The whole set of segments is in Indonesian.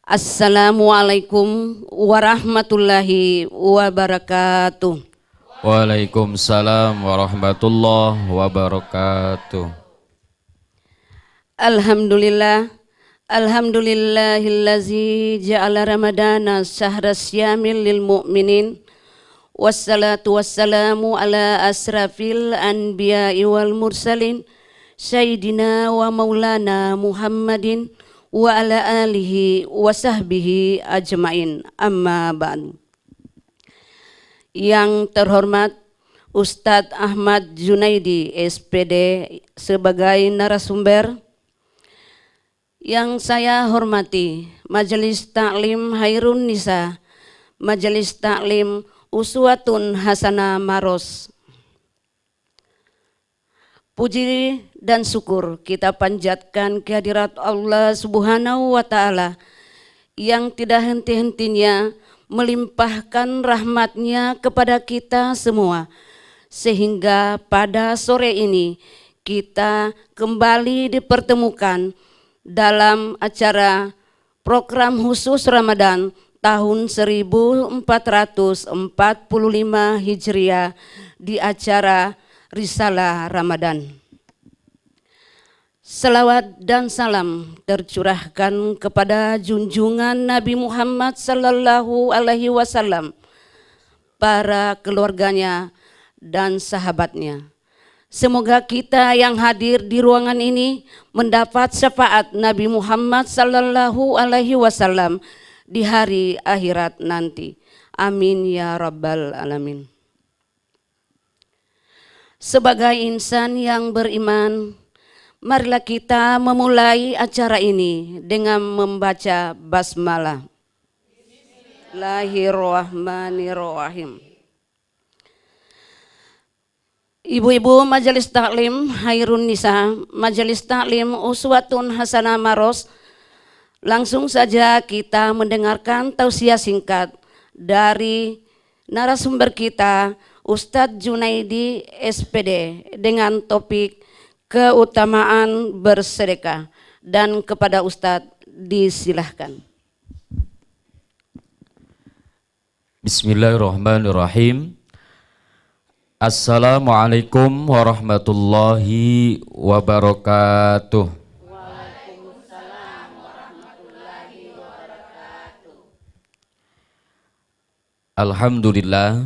Assalamualaikum warahmatullahi wabarakatuh. Waalaikumsalam warahmatullahi wabarakatuh. Alhamdulillah, alhamdulillahillazi ja'ala ramadana syahra syamil lil mu'minin. Wassalatu wassalamu ala asrafil anbiya'i wal mursalin Sayyidina wa maulana Muhammadin wa ala alihi wa sahbihi ajmain, amma ba'du. Yang terhormat Ustadz Ahmad Junaidi SPD sebagai narasumber, yang saya hormati Majelis Taklim Hairun Nisa, Majelis Taklim Uswatun Hasanah Maros. Puji dan syukur kita panjatkan kehadirat Allah Subhanahu wa Ta'ala yang tidak henti-hentinya melimpahkan rahmatnya kepada kita semua, sehingga pada sore ini kita kembali dipertemukan dalam acara program khusus Ramadan tahun 1445 Hijriah di acara Risalah Ramadan. Salawat dan salam tercurahkan kepada junjungan Nabi Muhammad sallallahu alaihi wasallam, para keluarganya dan sahabatnya. Semoga kita yang hadir di ruangan ini mendapat syafaat Nabi Muhammad sallallahu alaihi wasallam di hari akhirat nanti. Amin ya rabbal alamin. Sebagai insan yang beriman, marilah kita memulai acara ini dengan membaca basmalah. Bismillahirrahmanirrahim. Ibu-ibu Majelis Taklim Hairun Nisa, Majelis Taklim Uswatun Hasanah Maros, langsung saja kita mendengarkan tausiah singkat dari narasumber kita, Ustadz Junaidi SPD, dengan topik keutamaan bersedekah, dan kepada Ustadz disilahkan. Bismillahirrahmanirrahim. Assalamualaikum warahmatullahi wabarakatuh. Waalaikumsalam warahmatullahi wabarakatuh. Alhamdulillah,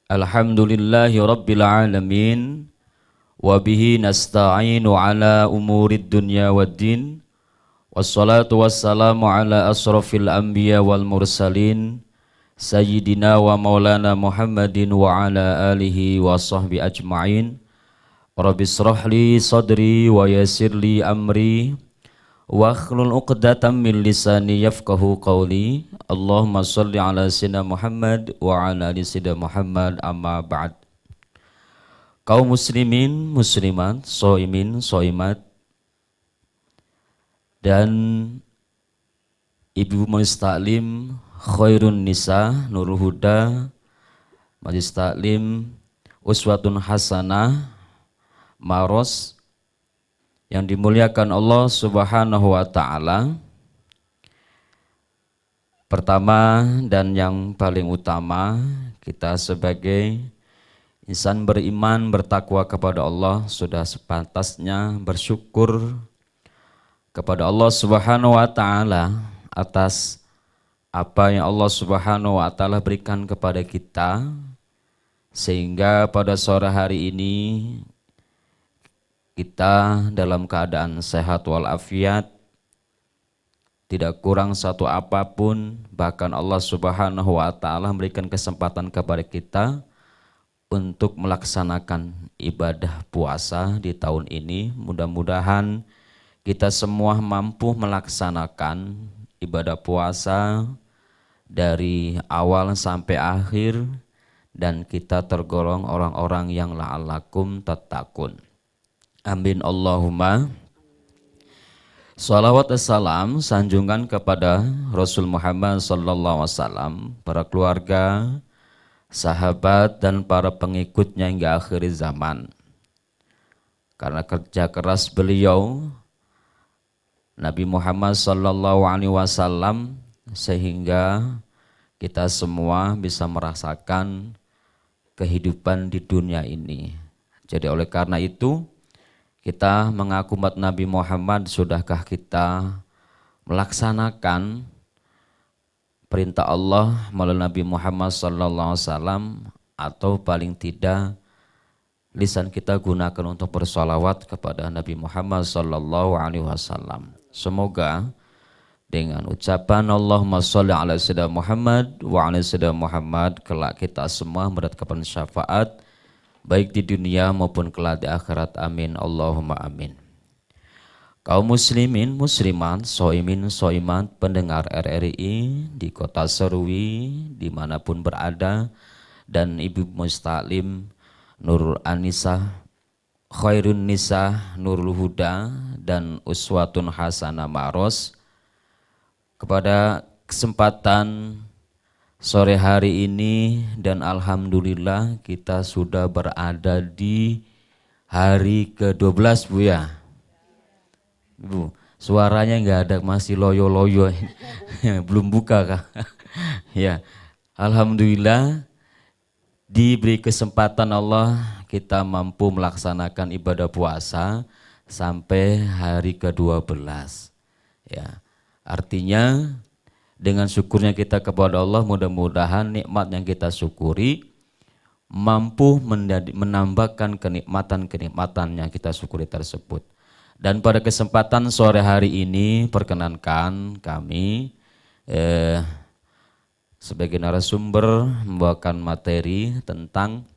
alhamdulillahi rabbil alamin, wa bihi nasta'inu ala umurid dunya waddin, wassalatu wassalamu ala asrafil anbiya wal mursalin, Sayyidina wa maulana Muhammadin wa ala alihi wa sahbi ajma'in. Rabbi srahli sadri wa yassirli amri wa akhlul uqdatam min lisani yafqahu qawli. Allahumma salli ala sayyidina Muhammad wa ala ali sayyidina Muhammad, amma ba'd. Kaum muslimin, muslimat, soimin, soimat, dan ibu Majelis Taklim Khairun Nisa Nurul Huda, Majelis Taklim Uswatun Hasanah Maros, yang dimuliakan Allah Subhanahu wa Ta'ala. Pertama dan yang paling utama, kita sebagai insan beriman bertakwa kepada Allah sudah sepantasnya bersyukur kepada Allah Subhanahu wa Ta'ala atas apa yang Allah Subhanahu wa Ta'ala berikan kepada kita, sehingga pada sore hari ini kita dalam keadaan sehat walafiat, tidak kurang satu apapun. Bahkan Allah Subhanahu wa Ta'ala memberikan kesempatan kepada kita untuk melaksanakan ibadah puasa di tahun ini. Mudah-mudahan kita semua mampu melaksanakan ibadah puasa dari awal sampai akhir, dan kita tergolong orang-orang yang la'allakum tattaqun. Amin Allahumma. Salawat dan salam sanjungan kepada Rasul Muhammad sallallahu alaihi wasallam, para keluarga, sahabat, dan para pengikutnya hingga akhir zaman. Karena kerja keras beliau Nabi Muhammad sallallahu alaihi wasallam sehingga kita semua bisa merasakan kehidupan di dunia ini. Jadi oleh karena itu kita mengaku umat Nabi Muhammad, sudahkah kita melaksanakan perintah Allah melalui Nabi Muhammad sallallahu alaihi wasallam, atau paling tidak lisan kita gunakan untuk bersalawat kepada Nabi Muhammad sallallahu alaihi wasallam. Semoga dengan ucapan Allahumma sholli ala sayyidina Muhammad wa ala sayyidina Muhammad, kelak kita semua mendapatkan syafaat baik di dunia maupun kelak di akhirat. Amin Allahumma amin. Kaum muslimin, muslimat, soimin, soimat, pendengar RRI di kota Serui dimanapun berada, dan Ibu Mustaklim Nurul Anisa, Khairun Nisa, Nurul Huda, dan Uswatun Hasanah Maros. Kepada kesempatan sore hari ini, dan alhamdulillah kita sudah berada di hari ke-12 Bu ya. Bu, suaranya nggak ada, masih loyo-loyo. Belum buka kah? Ya, alhamdulillah diberi kesempatan Allah kita mampu melaksanakan ibadah puasa sampai hari ke-12. Ya, artinya dengan syukurnya kita kepada Allah, mudah-mudahan nikmat yang kita syukuri mampu menambahkan kenikmatan-kenikmatan yang kita syukuri tersebut. Dan pada kesempatan sore hari ini perkenankan kami sebagai narasumber membawakan materi tentang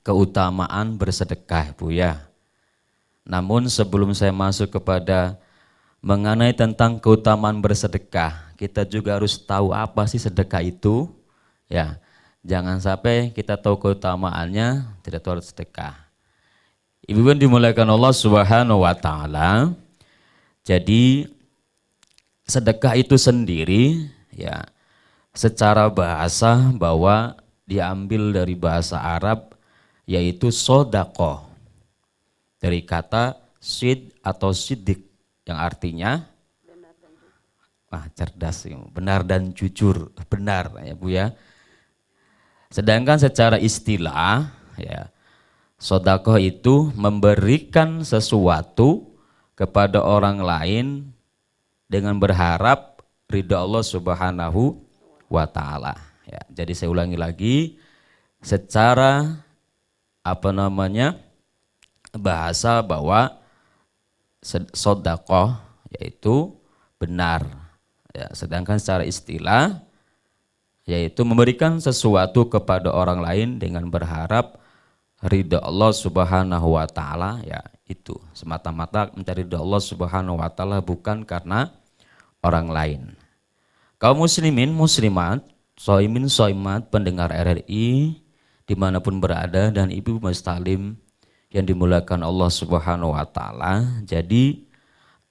keutamaan bersedekah Bu ya. Namun sebelum saya masuk kepada mengenai tentang keutamaan bersedekah, kita juga harus tahu apa sih sedekah itu ya. Jangan sampai kita tahu keutamaannya tidak tahu sedekah. Ibu yang dimuliakan Allah Subhanahu wa taala. Jadi sedekah itu sendiri ya, secara bahasa bahwa diambil dari bahasa Arab yaitu sodaqoh, dari kata sid atau sidik yang artinya cerdas, benar dan jujur, benar ya Bu ya. Sedangkan secara istilah ya, sedekah itu memberikan sesuatu kepada orang lain dengan berharap ridha Allah Subhanahu wa taala. Ya, jadi saya ulangi lagi, secara bahasa bahwa sedekah yaitu benar. Ya, sedangkan secara istilah yaitu memberikan sesuatu kepada orang lain dengan berharap ridha Allah Subhanahu wa taala, ya itu semata-mata mencari ridha Allah Subhanahu wa taala, bukan karena orang lain. Kaum muslimin, muslimat, soimin, soimat, pendengar RRI dimanapun berada, dan Ibu Mustaklim yang dimuliakan Allah Subhanahu wa taala. Jadi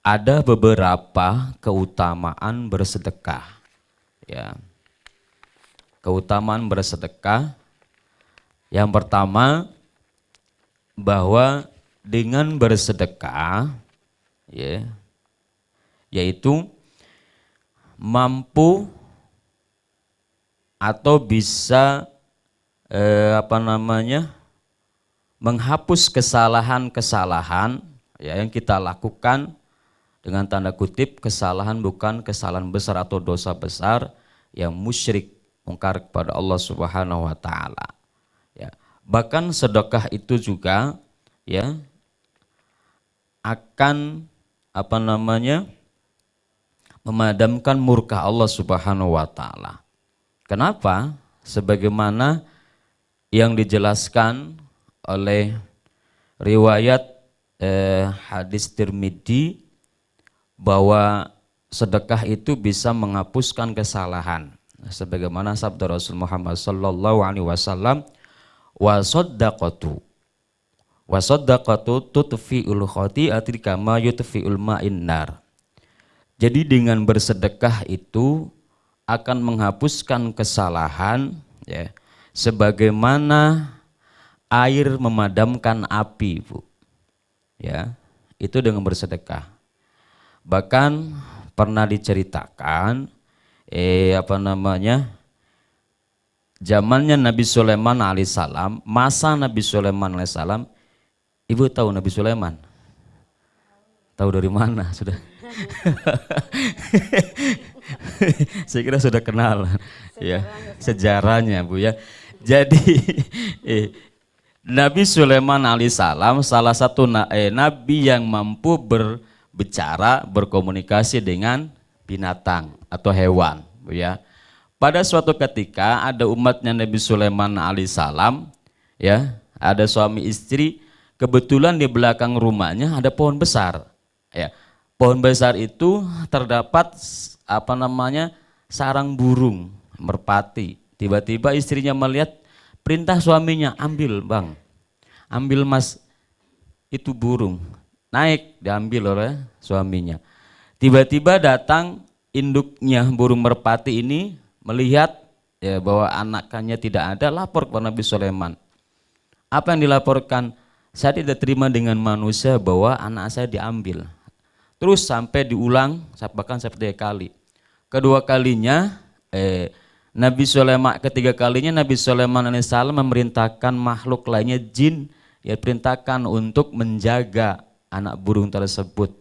ada beberapa keutamaan bersedekah. Ya. Keutamaan bersedekah. Yang pertama, bahwa dengan bersedekah ya, yaitu mampu atau bisa menghapus kesalahan-kesalahan ya, yang kita lakukan, dengan tanda kutip kesalahan, bukan kesalahan besar atau dosa besar yang musyrik, mungkar kepada Allah Subhanahu wa taala. Ya, bahkan sedekah itu juga ya akan memadamkan murka Allah Subhanahu wa taala. Kenapa? Sebagaimana yang dijelaskan oleh riwayat hadis Tirmidzi bahwa sedekah itu bisa menghapuskan kesalahan. Sebagaimana sabda Rasul Muhammad sallallahu alaihi wasallam, wa saddaqatu tutfi'ul khati'ati kama yutfi'ul ma'in nar. Jadi dengan bersedekah itu akan menghapuskan kesalahan ya, sebagaimana air memadamkan api Bu. Ya, itu dengan bersedekah. Bahkan pernah diceritakan zamannya Nabi Sulaiman alaihissalam, masa Nabi Sulaiman alaihissalam. Ibu tahu Nabi Sulaiman? Tahu dari mana sudah? Saya kira sudah kenal ya sejarahnya Bu ya. Jadi Nabi Sulaiman alaihissalam salah satu nabi yang mampu berbicara, berkomunikasi dengan binatang atau hewan Bu ya. Pada suatu ketika ada umatnya Nabi Sulaiman alaihissalam ya, ada suami istri, kebetulan di belakang rumahnya ada pohon besar ya. Pohon besar itu terdapat sarang burung merpati. Tiba-tiba istrinya melihat, perintah suaminya, ambil bang, ambil mas, itu burung. Naik, diambil oleh suaminya. Tiba-tiba datang induknya burung merpati ini, melihat ya, bahwa anakannya tidak ada, lapor kepada Nabi Sulaiman. Apa yang dilaporkan? Saya tidak terima dengan manusia bahwa anak saya diambil. Terus sampai diulang, bahkan sampai 3 kali. Kedua kalinya, ketiga kalinya Nabi Sulaiman alaihissalam memerintahkan makhluk lainnya, jin, ya perintahkan untuk menjaga anak burung tersebut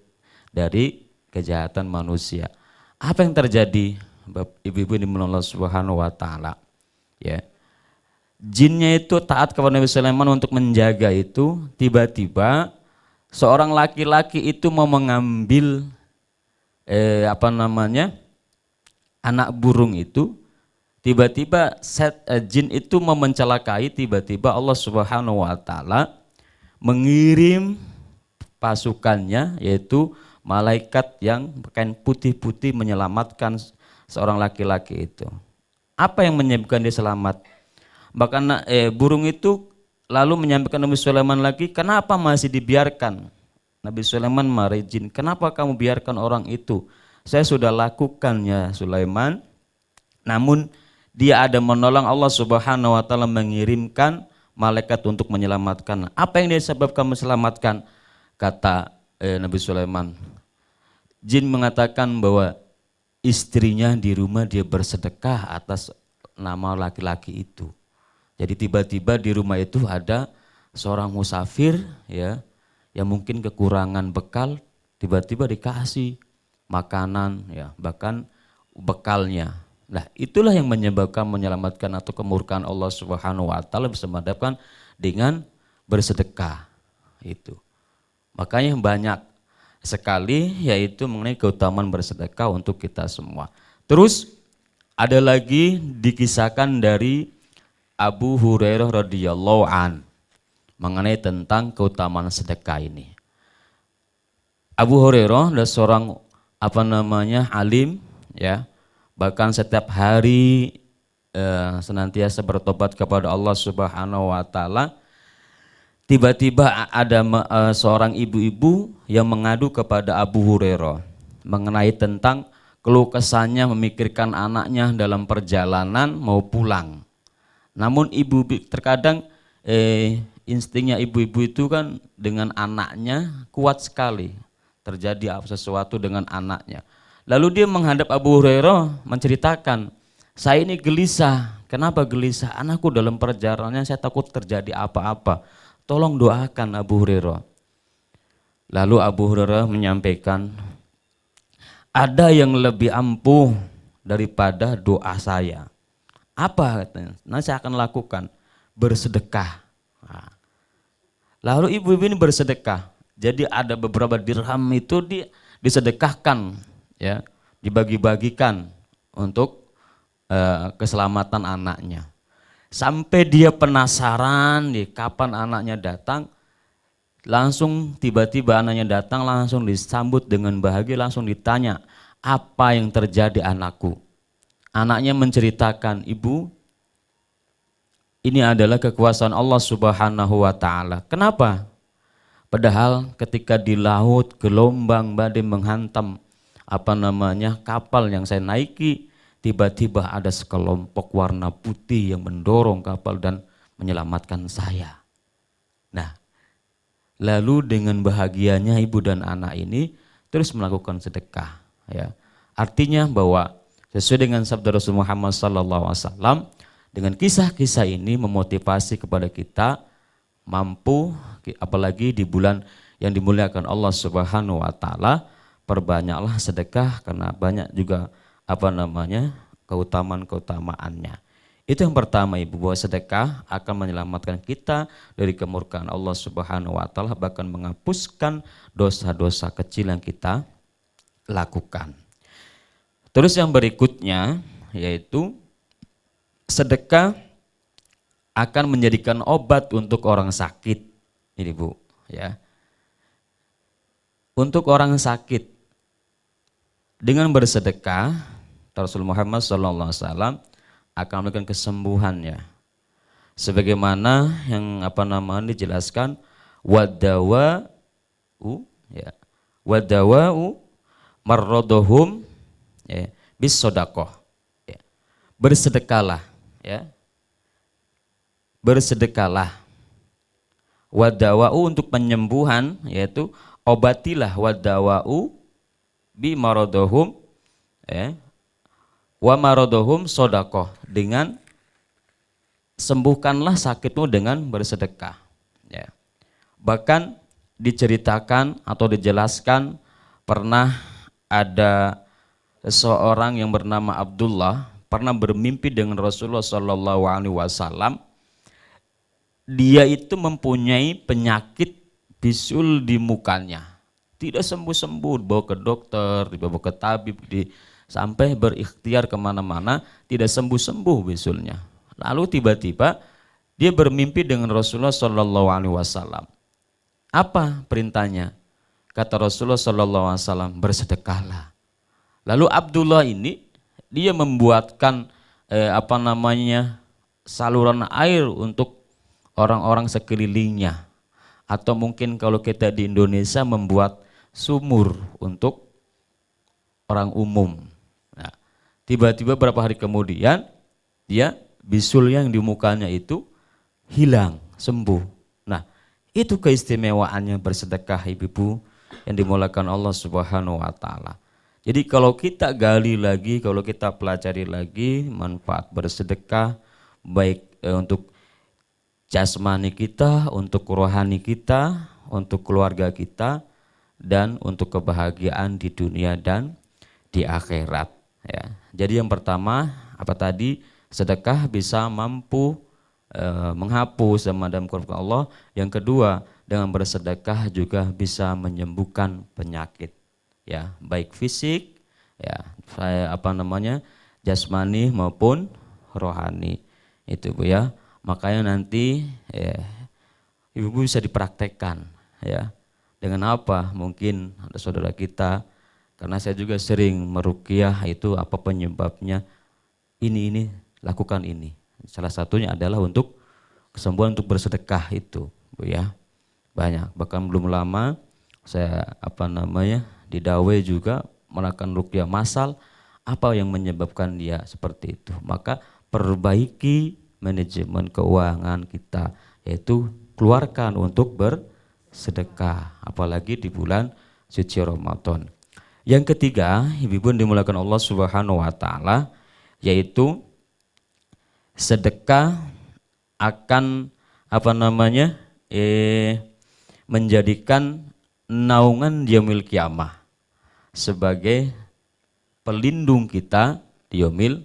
dari kejahatan manusia. Apa yang terjadi? Ibu-ibu dimulai Allah Subhanahu wa taala. Ya. Jinnya itu taat kepada Nabi Sulaiman untuk menjaga itu, tiba-tiba seorang laki-laki itu mau mengambil anak burung itu, tiba-tiba jin itu mau mencelakai, tiba-tiba Allah Subhanahu wa taala mengirim pasukannya, yaitu malaikat yang pakaian putih-putih menyelamatkan seorang laki-laki itu. Apa yang menyebabkan dia selamat? Bahkan burung itu lalu menyampaikan Nabi Sulaiman lagi, kenapa masih dibiarkan? Nabi Sulaiman marahi jin, kenapa kamu biarkan orang itu? Saya sudah lakukan ya Sulaiman, namun dia ada menolong, Allah Subhanahu wa taala mengirimkan malaikat untuk menyelamatkan. Apa yang disebabkan menyelamatkan? Kata Nabi Sulaiman, jin mengatakan bahwa istrinya di rumah dia bersedekah atas nama laki-laki itu. Jadi tiba-tiba di rumah itu ada seorang musafir ya, yang mungkin kekurangan bekal, tiba-tiba dikasih makanan ya, bahkan bekalnya. Nah, itulah yang menyelamatkan atau kemurkaan Allah Subhanahu wa taala bisa menghadapkan dengan bersedekah itu. Makanya banyak sekali yaitu mengenai keutamaan bersedekah untuk kita semua. Terus ada lagi dikisahkan dari Abu Hurairah radhiyallahu an mengenai tentang keutamaan sedekah ini. Abu Hurairah adalah seorang alim ya, bahkan setiap hari senantiasa bertobat kepada Allah Subhanahu wa taala. Tiba-tiba ada seorang ibu-ibu yang mengadu kepada Abu Hurairah mengenai tentang keluh kesahnya memikirkan anaknya dalam perjalanan mau pulang. Namun terkadang instingnya ibu-ibu itu kan dengan anaknya kuat sekali, terjadi sesuatu dengan anaknya. Lalu dia menghadap Abu Hurairah menceritakan, saya ini gelisah. Kenapa gelisah? Anakku dalam perjalanannya saya takut terjadi apa-apa. Tolong doakan Abu Hurairah. Lalu Abu Hurairah menyampaikan, ada yang lebih ampuh daripada doa saya. Apa katanya? Nah, saya akan lakukan bersedekah. Nah, lalu ibu-ibu ini bersedekah. Jadi ada beberapa dirham itu disedekahkan, ya, dibagi-bagikan untuk keselamatan anaknya. Sampai dia penasaran kapan anaknya datang, langsung tiba-tiba anaknya datang, langsung disambut dengan bahagia, langsung ditanya, apa yang terjadi anakku? Anaknya menceritakan, ibu, ini adalah kekuasaan Allah Subhanahu wa taala. Kenapa? Padahal ketika di laut gelombang badai menghantam kapal yang saya naiki, tiba-tiba ada sekelompok warna putih yang mendorong kapal dan menyelamatkan saya. Nah, lalu dengan bahagianya ibu dan anak ini terus melakukan sedekah. Ya, artinya bahwa sesuai dengan sabda Rasul Muhammad SAW, dengan kisah-kisah ini memotivasi kepada kita mampu, apalagi di bulan yang dimuliakan Allah Subhanahu Wa Taala, perbanyaklah sedekah karena banyak juga keutamaan-keutamaannya. Itu yang pertama Ibu, bahwa sedekah akan menyelamatkan kita dari kemurkaan Allah Subhanahu Wa Taala, bahkan menghapuskan dosa-dosa kecil yang kita lakukan. Terus yang berikutnya yaitu sedekah akan menjadikan obat untuk orang sakit. Ini Bu, ya. Untuk orang sakit dengan bersedekah, Rasul Muhammad SAW akan memberikan kesembuhannya. Sebagaimana yang dijelaskan, wadawa'u marrodohum bis sodakoh. Bersedekahlah, ya. Bersedekahlah. Wadawa'u untuk penyembuhan, yaitu obatilah wadawa'u bi marodohum, wa marodohum sodakoh, dengan sembuhkanlah sakitmu dengan bersedekah. Ya. Bahkan diceritakan atau dijelaskan pernah ada seseorang yang bernama Abdullah pernah bermimpi dengan Rasulullah SAW. Dia itu mempunyai penyakit bisul di mukanya, tidak sembuh-sembuh, dibawa ke dokter, dibawa ke tabib, sampai berikhtiar kemana-mana, tidak sembuh-sembuh bisulnya. Lalu tiba-tiba dia bermimpi dengan Rasulullah SAW. Apa perintahnya? Kata Rasulullah SAW, bersedekahlah. Lalu Abdullah ini dia membuatkan saluran air untuk orang-orang sekelilingnya, atau mungkin kalau kita di Indonesia membuat sumur untuk orang umum. Nah, tiba-tiba beberapa hari kemudian dia bisul yang di mukanya itu hilang, sembuh. Nah, itu keistimewaannya bersedekah Ibu-ibu yang dimuliakan Allah Subhanahu Wa Taala. Jadi kalau kita gali lagi, kalau kita pelajari lagi manfaat bersedekah, baik untuk jasmani kita, untuk rohani kita, untuk keluarga kita, dan untuk kebahagiaan di dunia dan di akhirat. Ya. Jadi yang pertama sedekah bisa mampu menghapus dan memadamkan kemurkaan Allah. Yang kedua, dengan bersedekah juga bisa menyembuhkan penyakit, ya, baik fisik, ya, jasmani maupun rohani. Itu Bu ya. Makanya nanti Ibu bisa dipraktekkan, ya. Dengan apa? Mungkin ada saudara kita, karena saya juga sering meruqyah, itu apa penyebabnya, ini lakukan ini. Salah satunya adalah untuk kesembuhan, untuk bersedekah itu Bu ya. Banyak, bahkan belum lama saya di Dawe juga melakukan ruqyah massal. Apa yang menyebabkan dia seperti itu? Maka perbaiki manajemen keuangan kita, yaitu keluarkan untuk bersedekah, apalagi di bulan suci Ramadan. Yang ketiga, Ibu-ibu dimuliakan Allah Subhanahu Wa Taala, yaitu sedekah akan menjadikan naungan yaumil qiyamah sebagai pelindung kita di yaumil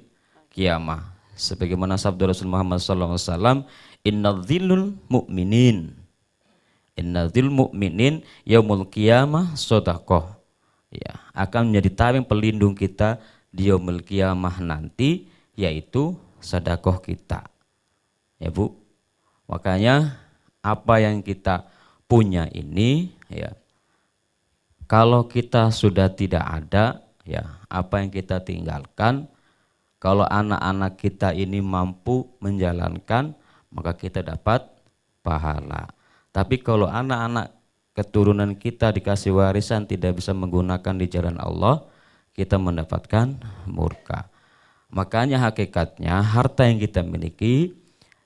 qiyamah. Sebagaimana sabda Rasul Muhammad SAW, innadzillul mu'minin yaumul qiyamah sodakoh. Ya, akan menjadi tabing pelindung kita di yaumul qiyamah nanti, yaitu sedekah kita. Ya Bu, makanya apa yang kita punya ini, ya, kalau kita sudah tidak ada, ya, apa yang kita tinggalkan, kalau anak-anak kita ini mampu menjalankan, maka kita dapat pahala. Tapi kalau anak-anak keturunan kita dikasih warisan tidak bisa menggunakan di jalan Allah, kita mendapatkan murka. Makanya hakikatnya harta yang kita miliki,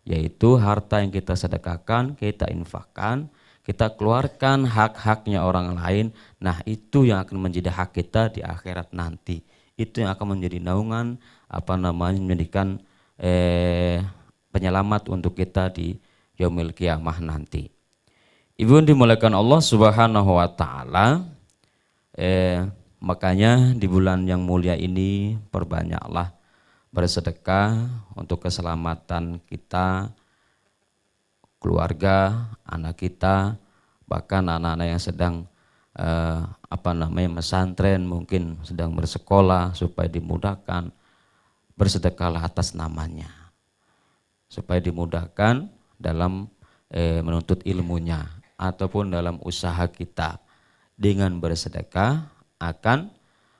yaitu harta yang kita sedekahkan, kita infakkan, kita keluarkan hak-haknya orang lain, nah itu yang akan menjadi hak kita di akhirat nanti. Itu yang akan menjadi naungan menjadikan penyelamat untuk kita di yaumil qiyamah nanti. Ibu dimuliakan Allah Subhanahu wa taala, makanya di bulan yang mulia ini perbanyaklah bersedekah untuk keselamatan kita, keluarga, anak kita, bahkan anak-anak yang sedang pesantren, mungkin sedang bersekolah, supaya dimudahkan, bersedekahlah atas namanya, supaya dimudahkan dalam menuntut ilmunya ataupun dalam usaha kita. Dengan bersedekah akan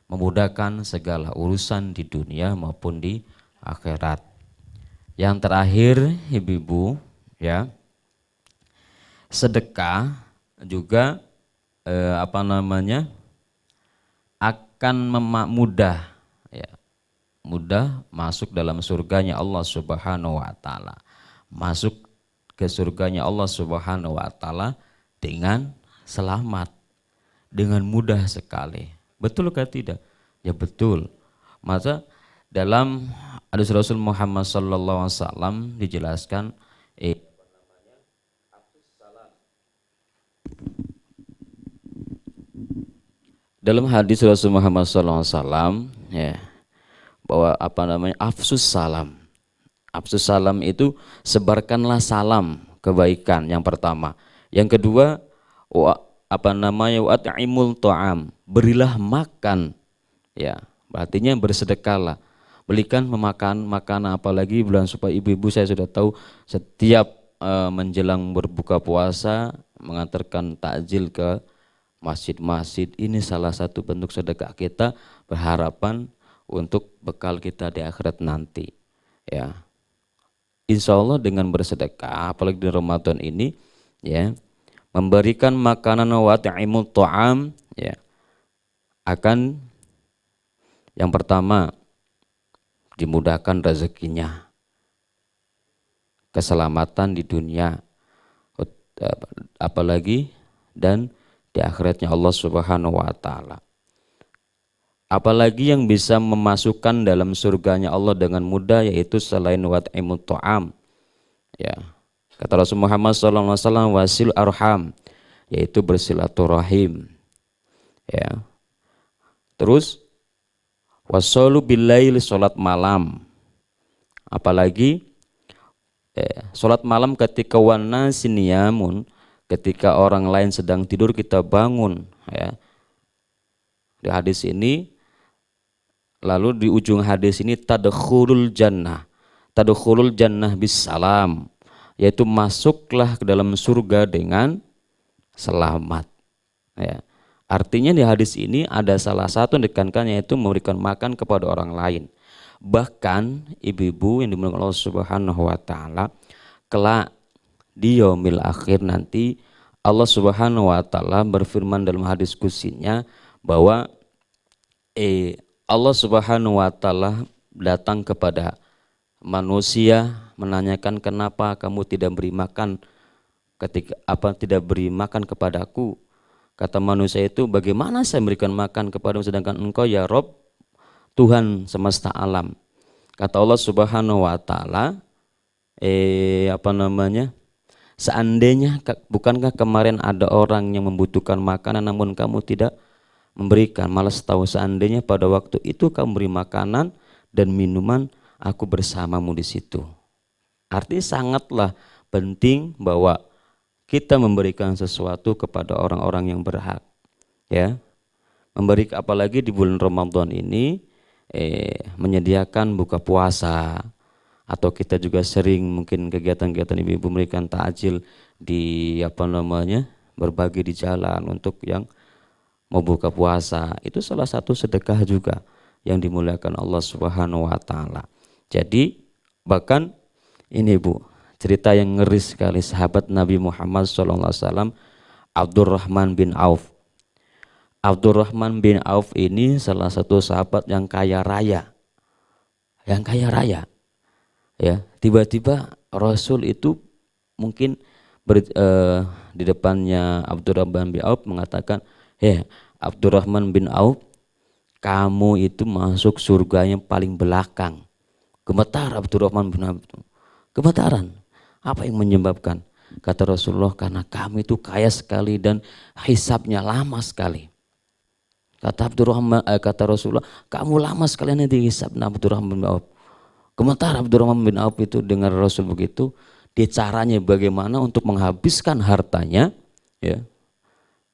memudahkan segala urusan di dunia maupun di akhirat. Yang terakhir, ibu-ibu, ya, sedekah juga akan mudah masuk dalam surganya Allah Subhanahu wa taala. Masuk ke surganya Allah Subhanahu wa taala dengan selamat, dengan mudah sekali. Betul atau tidak? Ya betul. Maka dalam hadis Rasul Muhammad sallallahu alaihi wasallam dijelaskan dalam hadis Rasul Muhammad SAW, ya, bahwa afsus salam. Afsus salam itu sebarkanlah salam kebaikan, yang pertama. Yang kedua, at'imul ta'am, berilah makan, ya, artinya bersedekahlah, belikan makanan, apalagi bulan supaya ibu-ibu, saya sudah tahu setiap menjelang berbuka puasa mengantarkan takjil ke masjid-masjid. Ini salah satu bentuk sedekah kita, berharapan untuk bekal kita di akhirat nanti, ya. Insya Allah dengan bersedekah, apalagi di Ramadan ini, ya, memberikan makanan wa ta'imut ta'am, ya, akan yang pertama dimudahkan rezekinya, keselamatan di dunia, apalagi dan di akhiratnya Allah Subhanahu wa taala. Apalagi yang bisa memasukkan dalam surganya Allah dengan mudah, yaitu selain wat'imut ta'am, ya. Kata Rasul Muhammad sallallahu alaihi wasallam, wasil arham, yaitu bersilaturahim, ya. Terus wassolu billail, salat malam. Apalagi salat malam ketika wanasin niyamun, ketika orang lain sedang tidur kita bangun, ya. Di hadis ini, lalu di ujung hadis ini tadkhulul jannah bis salam, yaitu masuklah ke dalam surga dengan selamat, ya. Artinya di hadis ini ada salah satu yang ditekankan, yaitu memberikan makan kepada orang lain. Bahkan ibu-ibu yang dimuliakan Allah Subhanahu wa taala, kelak di yaumil akhir nanti Allah Subhanahu wa taala berfirman dalam hadis qudsinya bahwa Allah Subhanahu wa taala datang kepada manusia menanyakan, kenapa kamu tidak beri makan tidak beri makan kepadaku? Kata manusia itu, bagaimana saya memberikan makan kepadamu sedangkan engkau ya Rob, Tuhan semesta alam. Kata Allah Subhanahu wa taala, seandainya, bukankah kemarin ada orang yang membutuhkan makanan namun kamu tidak memberikan? Malas tahu seandainya pada waktu itu kamu beri makanan dan minuman, aku bersamamu di situ. Artinya sangatlah penting bahwa kita memberikan sesuatu kepada orang-orang yang berhak, ya. Apalagi di bulan Ramadan ini, menyediakan buka puasa, atau kita juga sering mungkin kegiatan-kegiatan ibu-ibu memberikan takjil di berbagi di jalan untuk yang mau buka puasa. Itu salah satu sedekah juga yang dimuliakan Allah Subhanahu wa taala. Jadi bahkan ini Bu, cerita yang ngeri sekali, sahabat Nabi Muhammad SAW, Abdurrahman bin Auf. Abdurrahman bin Auf ini salah satu sahabat yang kaya raya. Ya, tiba-tiba Rasul itu mungkin di depannya Abdurrahman bin Auf mengatakan, Abdurrahman bin Auf, kamu itu masuk surga yang paling belakang. Gemetar Abdurrahman bin Auf, gemetaran. Apa yang menyebabkan? Kata Rasulullah, karena kamu itu kaya sekali dan hisabnya lama sekali. Kata Rasulullah, kamu lama sekali nanti hisab. Abdurrahman bin Auf gemetar. Abdurrahman bin Auf itu dengar Rasul begitu, dia caranya bagaimana untuk menghabiskan hartanya, ya.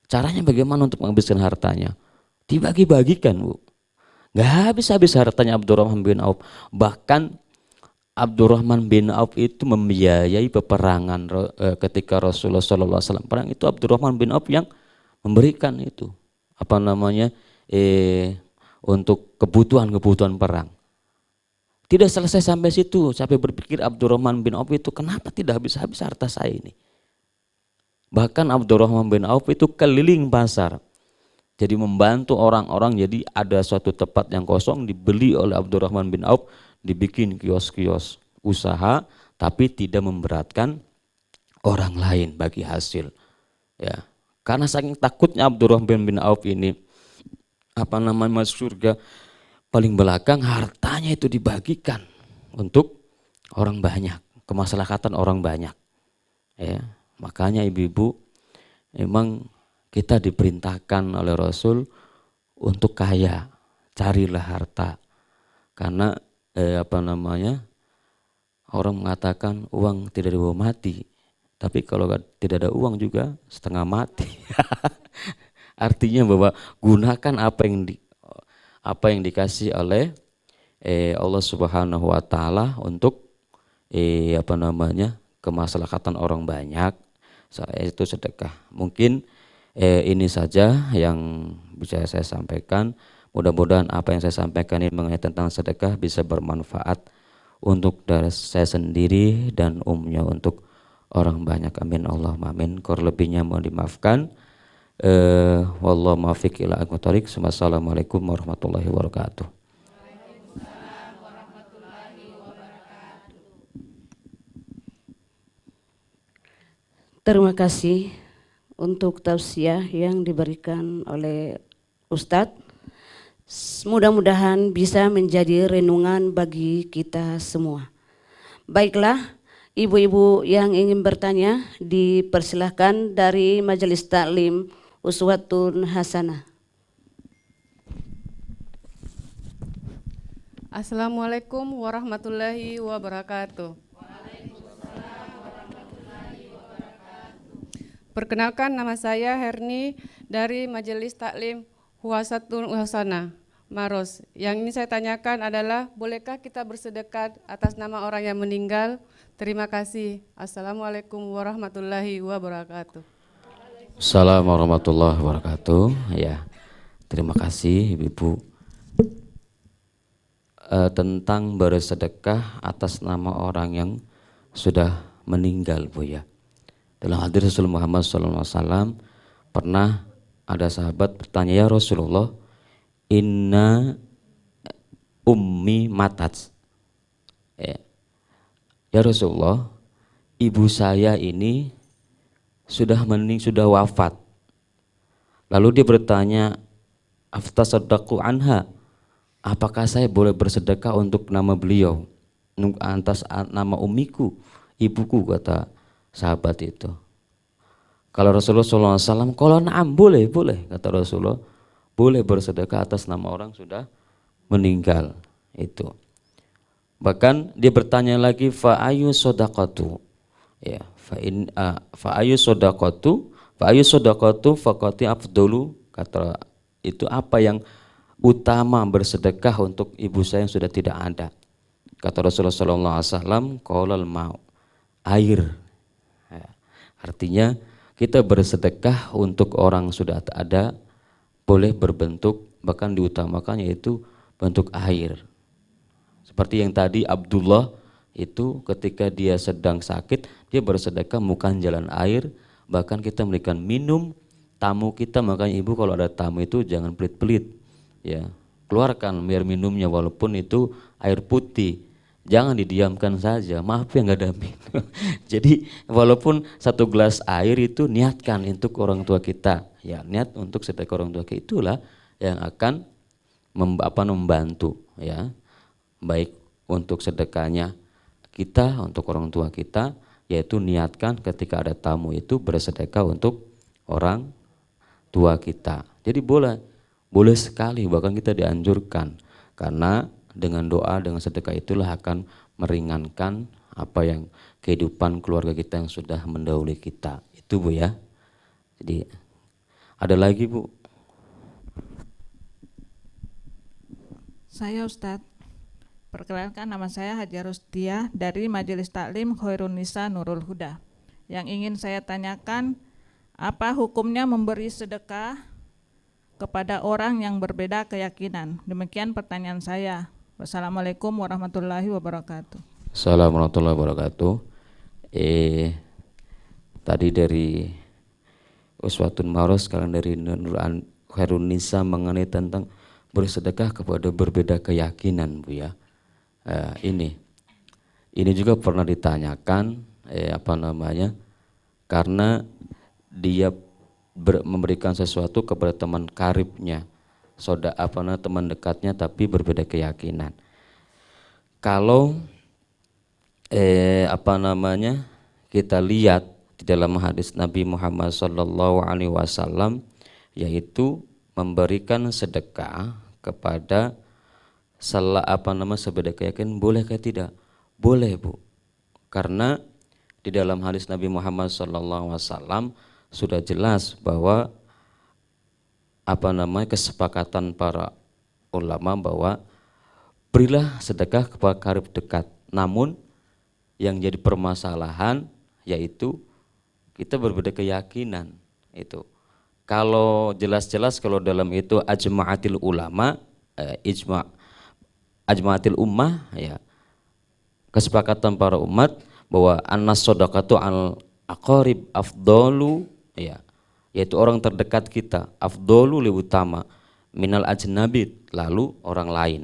Caranya bagaimana untuk menghabiskan hartanya? Dibagi-bagikan, Bu. Gak habis-habis hartanya Abdurrahman bin Auf. Bahkan Abdurrahman bin Auf itu membiayai peperangan ketika Rasulullah SAW perang, itu Abdurrahman bin Auf yang memberikan itu untuk kebutuhan perang. Tidak selesai sampai situ, sampai berpikir Abdurrahman bin Auf itu, kenapa tidak habis-habis harta saya ini? Bahkan Abdurrahman bin Auf itu keliling pasar, jadi membantu orang-orang. Jadi ada suatu tempat yang kosong dibeli oleh Abdurrahman bin Auf, dibikin kios-kios usaha, tapi tidak memberatkan orang lain bagi hasil. Ya, karena saking takutnya Abdurrahman bin Auf ini masuk surga paling belakang, hartanya itu dibagikan untuk orang banyak, kemaslahatan orang banyak. Ya, makanya ibu-ibu, memang kita diperintahkan oleh Rasul untuk kaya, carilah harta. Karena orang mengatakan uang tidak dibawa mati, tapi kalau tidak ada uang juga setengah mati. Artinya bahwa gunakan apa yang dikasih oleh Allah Subhanahu wa taala untuk kemaslahatan orang banyak. Itu sedekah. Mungkin ini saja yang bisa saya sampaikan. Mudah-mudahan apa yang saya sampaikan ini mengenai tentang sedekah bisa bermanfaat untuk dari saya sendiri dan umumnya untuk orang banyak. Amin Allahumma amin. Kurang lebihnya mohon dimaafkan. Wallahu muwaffiq ila aqwamit thoriq. Wassalamualaikum warahmatullahi wabarakatuh. Terima kasih untuk tausiah yang diberikan oleh Ustadz. Mudah-mudahan bisa menjadi renungan bagi kita semua. Baiklah, ibu-ibu yang ingin bertanya dipersilahkan dari Majelis Taklim Uswatun Hasanah. Assalamualaikum warahmatullahi wabarakatuh. Perkenalkan, nama saya Herni dari Majelis Taklim Huwasatul Hasanah Maros. Yang ini saya tanyakan adalah, bolehkah kita bersedekah atas nama orang yang meninggal? Terima kasih. Assalamualaikum warahmatullahi wabarakatuh. Assalamualaikum warahmatullahi wabarakatuh. Ya, terima kasih Ibu. Tentang bersedekah atas nama orang yang sudah meninggal, Bu, ya. Dalam hadis Rasulullah Muhammad SAW pernah ada sahabat bertanya, ya Rasulullah, inna ummi matat. Ya Rasulullah, ibu saya ini sudah wafat. Lalu dia bertanya, aftasaddaqu anha, apakah saya boleh bersedekah untuk nama beliau, atas nama ummiku, ibuku, kata sahabat itu. Kalau Rasulullah SAW, kalau na'am, boleh, kata Rasulullah, boleh bersedekah atas nama orang sudah meninggal itu. Bahkan dia bertanya lagi, fa ayu sodaqatu, ya, fa ayu sodaqatu faqati afdolu, kata itu, apa yang utama bersedekah untuk ibu saya yang sudah tidak ada. Kata Rasulullah SAW, qaulal ma'u, air. Ya, artinya kita bersedekah untuk orang sudah tak ada, boleh berbentuk, bahkan diutamakan yaitu bentuk air. Seperti yang tadi Abdullah itu ketika dia sedang sakit, dia bersedekah bukan jalan air, bahkan kita memberikan minum tamu kita. Makanya ibu kalau ada tamu itu jangan pelit-pelit, ya, keluarkan biar minumnya walaupun itu air putih. jangan didiamkan saja, maaf ya nggak ada minum. Jadi walaupun 1 gelas air itu niatkan untuk orang tua kita, ya niat untuk sedekah orang tua kita, itulah yang akan membantu ya, baik untuk sedekahnya kita untuk orang tua kita, yaitu niatkan ketika ada tamu itu bersedekah untuk orang tua kita. Jadi boleh sekali, bahkan kita dianjurkan, karena dengan doa, dengan sedekah itulah akan meringankan apa yang kehidupan keluarga kita yang sudah mendahului kita. Itu Bu ya. Jadi ada lagi Bu? Saya Ustadz, perkenalkan nama saya Haja Rustia dari Majelis Taklim Khairun Nisa Nurul Huda. Yang ingin saya tanyakan, apa hukumnya memberi sedekah kepada orang yang berbeda keyakinan? Demikian pertanyaan saya. Wassalamualaikum warahmatullahi wabarakatuh. Assalamualaikum warahmatullahi wabarakatuh. Tadi dari Uswatun Maros, sekarang dari Khairun Nisa mengenai tentang bersedekah kepada berbeda keyakinan Bu ya. Ini juga pernah ditanyakan karena dia memberikan sesuatu kepada teman karibnya, teman dekatnya tapi berbeda keyakinan. Kalau kita lihat di dalam hadis Nabi Muhammad SAW, yaitu memberikan sedekah kepada sebeda keyakinan, bolehkah tidak? Boleh Bu, karena di dalam hadis Nabi Muhammad SAW sudah jelas bahwa kesepakatan para ulama bahwa berilah sedekah kepada karib dekat. Namun yang jadi permasalahan yaitu kita berbeda keyakinan itu. Kalau jelas-jelas kalau dalam itu ajma'atil ulama, ajma'atil ummah ya, kesepakatan para umat bahwa annas shadaqatu al aqarib afdalu ya, yaitu orang terdekat kita, afdalu lebih utama minal ajnabi, lalu orang lain,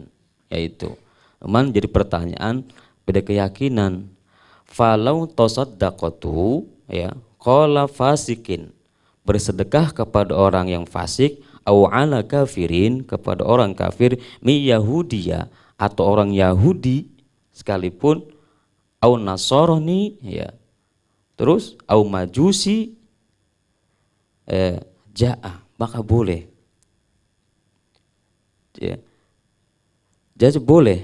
yaitu. Cuman jadi pertanyaan, beda keyakinan. Falau tasaddaqatu ya qala fasikin, bersedekah kepada orang yang fasik, au ala kafirin, kepada orang kafir, mi yahudiya, atau orang Yahudi sekalipun, au nasrani ya, terus au majusi ja'a, maka boleh ya. Jadi boleh,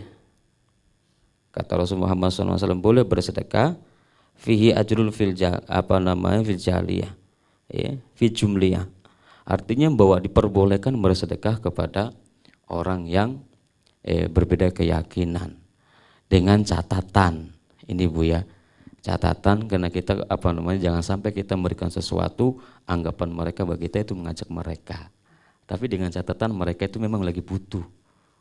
kata Rasulullah Muhammad SAW, boleh bersedekah fihi ajrul fil jaliyah ya, fi jumliyah, artinya bahwa diperbolehkan bersedekah kepada orang yang berbeda keyakinan, dengan catatan ini Bu ya, catatan, karena kita jangan sampai kita memberikan sesuatu anggapan mereka bagi kita itu mengajak mereka, tapi dengan catatan mereka itu memang lagi butuh,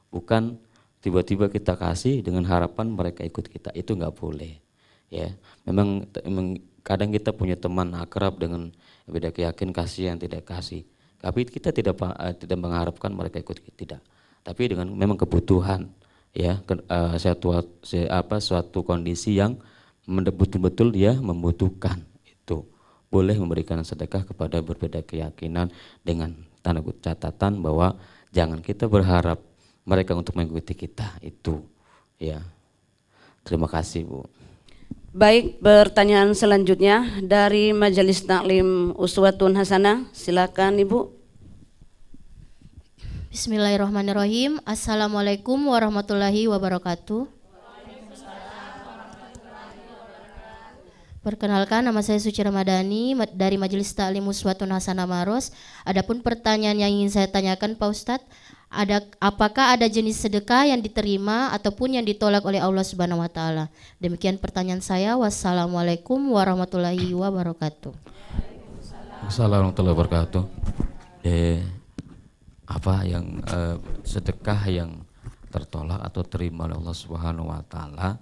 bukan tiba-tiba kita kasih dengan harapan mereka ikut kita, itu nggak boleh ya. Memang kadang kita punya teman akrab dengan beda keyakinan, kasih yang tidak kasih, tapi kita tidak mengharapkan mereka ikut kita, tidak, tapi dengan memang kebutuhan ya, suatu kondisi yang betul-betul dia membutuhkan, itu boleh memberikan sedekah kepada berbeda keyakinan dengan tanda catatan bahwa jangan kita berharap mereka untuk mengikuti kita, itu ya. Terima kasih Bu. Baik, pertanyaan selanjutnya dari Majelis Taklim Uswatun Hasanah, silakan Ibu. Bismillahirrahmanirrahim. Assalamualaikum warahmatullahi wabarakatuh. Perkenalkan, nama saya Suci Ramadhani dari Majelis Taklim Uswatun Hasanah Maros. Adapun pertanyaan yang ingin saya tanyakan Pak Ustadz, apakah ada jenis sedekah yang diterima ataupun yang ditolak oleh Allah Subhanahu wa taala? Demikian pertanyaan saya. Wassalamualaikum warahmatullahi wabarakatuh. Assalamualaikum warahmatullahi wabarakatuh. Sedekah yang tertolak atau terima oleh Allah Subhanahu wa taala,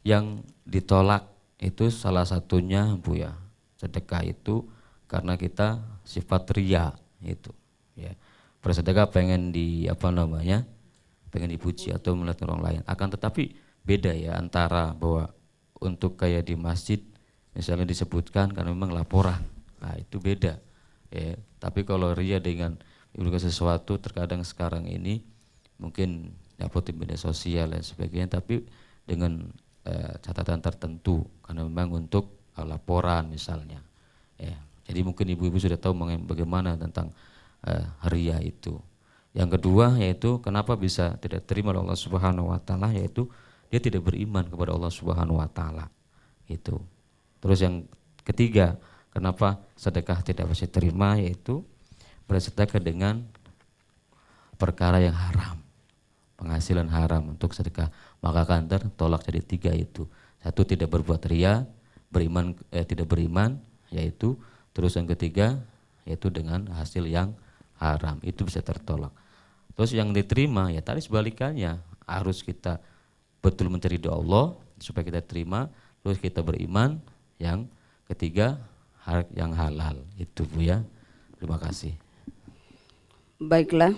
yang ditolak itu salah satunya Bu ya, sedekah itu karena kita sifat ria itu ya. Bersedekah pengen pengen dipuji atau melihat orang lain. Akan tetapi beda ya antara bahwa untuk kayak di masjid misalnya disebutkan karena memang laporan, nah itu beda ya. Tapi kalau ria dengan memberikan sesuatu, terkadang sekarang ini mungkin dapat di media sosial dan sebagainya, tapi dengan catatan tertentu karena memang untuk laporan misalnya ya. Jadi mungkin ibu-ibu sudah tahu bagaimana tentang ria itu. Yang kedua yaitu kenapa bisa tidak terima oleh Allah Subhanahu wa taala, yaitu dia tidak beriman kepada Allah Subhanahu wa taala. Itu. Terus yang ketiga, kenapa sedekah tidak bisa terima, yaitu bersedekah dengan perkara yang haram, penghasilan haram untuk sedekah, maka akan tertolak. Jadi tiga itu. Satu, tidak berbuat ria, tidak beriman, yaitu. Terus yang ketiga yaitu dengan hasil yang haram, itu bisa tertolak. Terus yang diterima ya tadi sebalikannya, harus kita betul mencari doa Allah supaya kita terima, terus kita beriman. Yang ketiga yang halal, itu Bu ya. Terima kasih. Baiklah,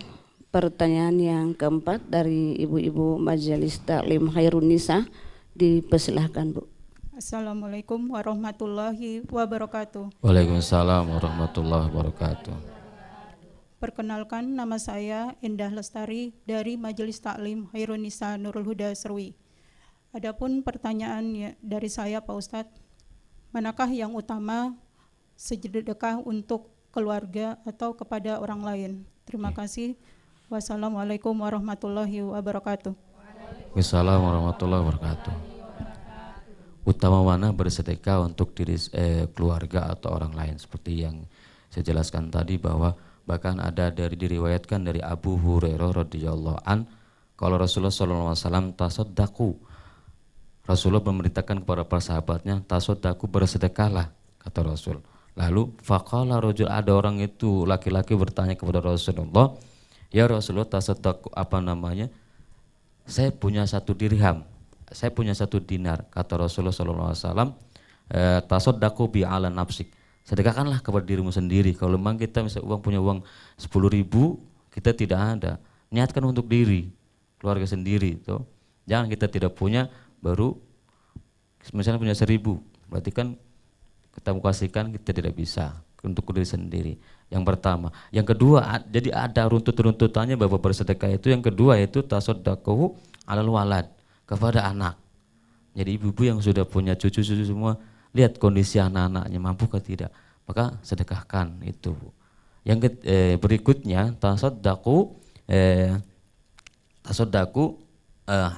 pertanyaan yang keempat dari ibu-ibu Majelis Taklim Khairun Nisa, dipersilahkan Bu. Assalamualaikum warahmatullahi wabarakatuh. Waalaikumsalam warahmatullahi wabarakatuh. Perkenalkan, nama saya Endah Lestari dari Majelis Taklim Khairun Nisa Nurul Huda Serwi. Adapun pertanyaan dari saya Pak Ustadz, manakah yang utama, sedekah untuk keluarga atau kepada orang lain? Terima kasih. Wassalamualaikum warahmatullahi wabarakatuh. Wassalamualaikum warahmatullahi wabarakatuh. Utama mana bersedekah untuk diri keluarga atau orang lain, seperti yang saya jelaskan tadi, bahwa bahkan ada diriwayatkan dari Abu Hurairah radhiyallahu an, kalau Rasulullah SAW tasaddaqu, Rasulullah memerintahkan kepada para sahabatnya, tasaddaqu, bersedekahlah, kata Rasul. Lalu faqala rajul, ada orang itu laki-laki bertanya kepada Rasulullah, ya Rasulullah, tasaddaqu apa namanya? Saya punya 1 dirham, saya punya 1 dinar, kata Rasulullah SAW, tasaddaqu bi ala nafsik, sedekahkanlah kepada dirimu sendiri. Kalau memang kita misalnya punya uang 10.000, kita tidak ada, niatkan untuk diri, keluarga sendiri. Toh. Jangan kita tidak punya, baru misalnya punya 1.000, berarti kan kita mau kasihkan, kita tidak bisa untuk diri sendiri. Yang pertama. Yang kedua, jadi ada runtut-runtutannya bahwa bersedekah itu. Yang kedua itu tasaddaqu alal walad, kepada anak. Jadi ibu-ibu yang sudah punya cucu-cucu semua, lihat kondisi anak-anaknya mampu atau tidak, maka sedekahkan itu. Yang berikutnya tasaddaqu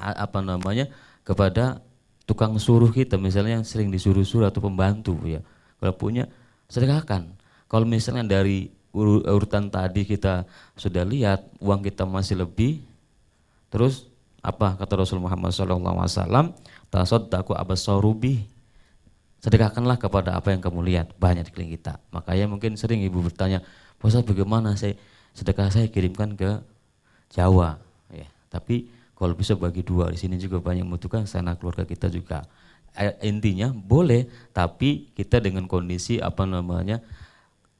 apa namanya, kepada tukang suruh kita, misalnya yang sering disuruh-suruh atau pembantu ya. Kalau punya, sedekahkan. Kalau misalnya dari urutan tadi kita sudah lihat uang kita masih lebih, terus apa kata Rasul Muhammad SAW, tasaddaqu abasarubi, sedekahkanlah kepada apa yang kamu lihat banyak di sekeliling kita. Makanya mungkin sering ibu bertanya, Pak Ustadz, bagaimana sedekah saya kirimkan ke Jawa ya. Tapi kalau bisa bagi 2, di sini juga banyak membutuhkan, sana keluarga kita juga. Intinya boleh, tapi kita dengan kondisi apa namanya,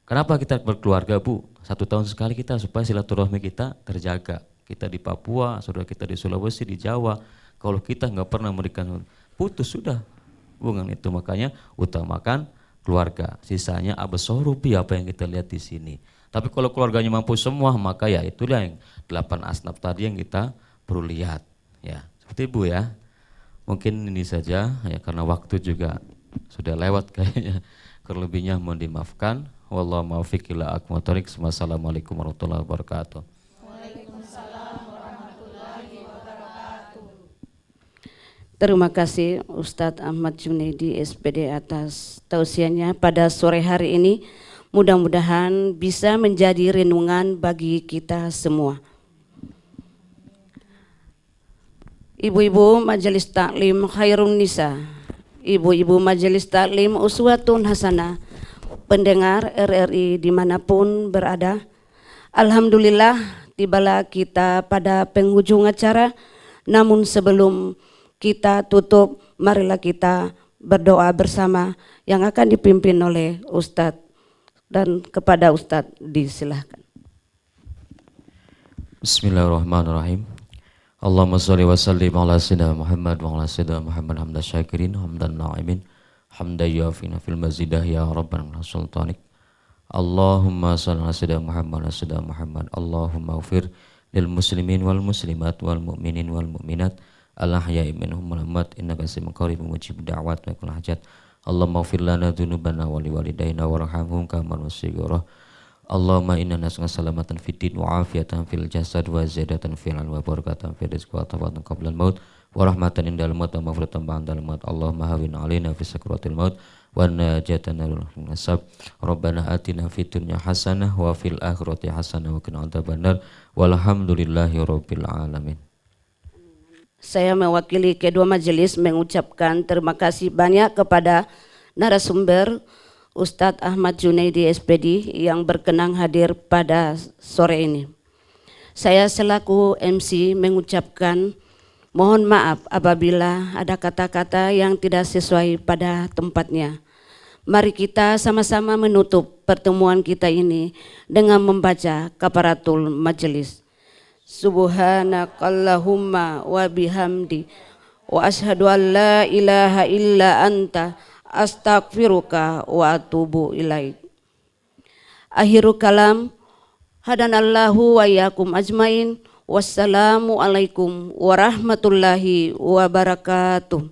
kenapa kita berkeluarga Bu? 1 tahun sekali kita, supaya silaturahmi kita terjaga. Kita di Papua, saudara kita di Sulawesi, di Jawa, kalau kita nggak pernah memberikan, putus sudah hubungan itu. Makanya utamakan keluarga, sisanya abasorupi, apa yang kita lihat di sini. Tapi kalau keluarganya mampu semua, maka ya itulah yang 8 asnaf tadi yang kita perlu lihat ya. Seperti Ibu ya. Mungkin ini saja ya, karena waktu juga sudah lewat kayaknya. Kelebihnya mohon dimaafkan. Wallahu muwaffiq ila aqwamit thoriq. Wassalamualaikum warahmatullahi wabarakatuh. Terima kasih Ustadz Ahmad Junaidi SPD atas tausiahnya pada sore hari ini. Mudah-mudahan bisa menjadi renungan bagi kita semua. Ibu-ibu Majelis Taklim Khairun Nisa, ibu-ibu Majelis Taklim Uswatun Hasanah, pendengar RRI dimanapun berada, alhamdulillah tibalah kita pada penghujung acara. Namun sebelum kita tutup, marilah kita berdoa bersama yang akan dipimpin oleh Ustadz, dan kepada Ustadz disilahkan. Bismillahirrahmanirrahim. Allahumma sholli wa sallim ala sayyidina Muhammad wa ala sayyidina Muhammad hamdan syakirin hamdan na'imin hamdan yafina fil mazidah ya rabbana sultanik. Allahumma sholli ala sayyidina Muhammad wa ala sayyidina Muhammad. Allahumma ghfir lil muslimin wal muslimat wal mu'minin wal mu'minat al ahya'i minhum wal amwat innaka sami'un qaribun mujibud da'wat wa kullu hajat. Allahumma ghfir lana dzunubana wa liwalidayna warhamhum kama nusyirah. Allahumma inna nas'aluka salamatan fid din wa afiatan fil jasad wa ziyadatan fil ilmi wa barakatan fil rizqi wa tawatan qabla al maut wa rahmatan indal maut wa maghfiratan ba'dal maut. Allahumma hawwin 'alaina fi sakratil maut wa najatan minal hisab. Rabbana atina fid dunya hasanah wa fil akhirati hasanah wa qina adzabannar. Walhamdulillahi rabbil alamin. Saya mewakili kedua majelis mengucapkan terima kasih banyak kepada narasumber Ustadz Ahmad Junaidi SPD yang berkenan hadir pada sore ini. Saya selaku MC mengucapkan mohon maaf apabila ada kata-kata yang tidak sesuai pada tempatnya. Mari kita sama-sama menutup pertemuan kita ini dengan membaca kafaratul majelis. Subhanakallahumma wa bihamdi wa asyhadu an la ilaha illa anta astaghfiruka wa atubu ilaik. Akhiru kalam, hadanallahu wa iyyakum ajmain. Wassalamu alaikum warahmatullahi wabarakatuh.